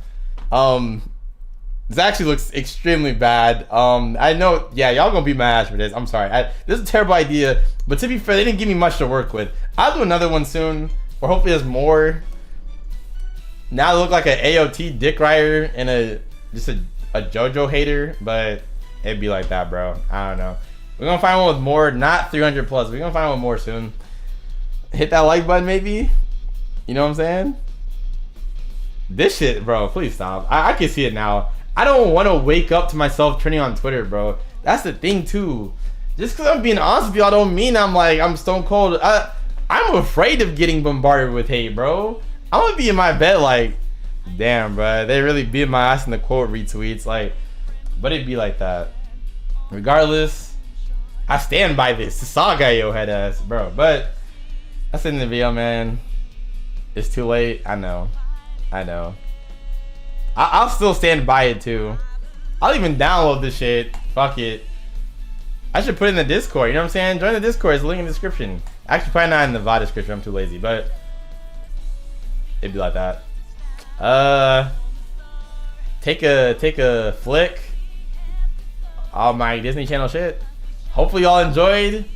This actually looks extremely bad. I know, yeah, y'all gonna beat my ass for this. I'm sorry. This is a terrible idea, but to be fair, they didn't give me much to work with. I'll do another one soon, or hopefully there's more. Now I look like an AOT dick rider and just a JoJo hater, but it'd be like that, bro. I don't know. We're gonna find one with more, not 300 plus. We're gonna find one more soon. Hit that like button, maybe. You know what I'm saying? This shit, bro, please stop. I can see it now. I don't want to wake up to myself trending on Twitter, bro. That's the thing, too. Just because I'm being honest with y'all don't mean I'm stone cold. I'm afraid of getting bombarded with hate, bro. I'm going to be in my bed like, damn, bro. They really beat my ass in the quote retweets. Like, but it'd be like that. Regardless, I stand by this. Sagayo head ass, bro. But that's the end of the video, man. It's too late. I know. I'll still stand by it too. I'll even download this shit. Fuck it. I should put it in the Discord. You know what I'm saying? Join the Discord. It's a link in the description. Actually, probably not in the VOD description. I'm too lazy, but it'd be like that. Take a flick. All my Disney Channel shit. Hopefully y'all enjoyed.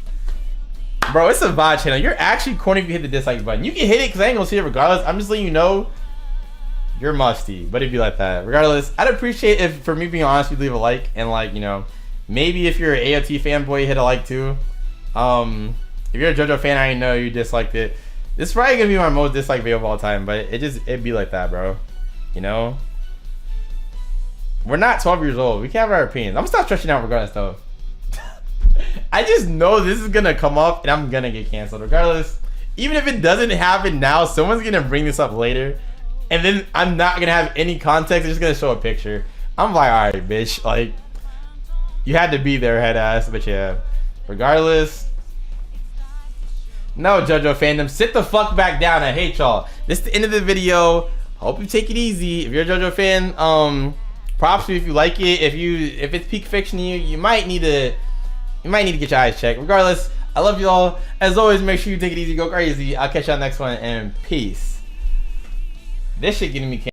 Bro, it's a VOD channel. You're actually corny if you hit the dislike button. You can hit it because I ain't gonna see it regardless. I'm just letting you know. You're musty, but it'd be like that. Regardless, I'd appreciate if, for me being honest, you'd leave a like, and like, you know, maybe if you're an AOT fanboy, hit a like too. If you're a JoJo fan, I know you disliked it. This is probably gonna be my most disliked video of all time, but it'd be like that, bro. You know, we're not 12 years old. We can't have our opinions. I'm gonna stop stretching out regardless, though. I just know this is gonna come up, and I'm gonna get canceled regardless. Even if it doesn't happen now, someone's gonna bring this up later. And then I'm not gonna have any context. I'm just gonna show a picture. I'm like, all right, bitch. Like, you had to be there, head ass. But yeah, regardless. No, JoJo fandom, sit the fuck back down. I hate y'all. This is the end of the video. Hope you take it easy. If you're a JoJo fan, props to you if you like it. If it's peak fiction to you, you might need to get your eyes checked. Regardless, I love y'all. As always, make sure you take it easy, go crazy. I'll catch y'all next one, and peace. This shit getting me canceled.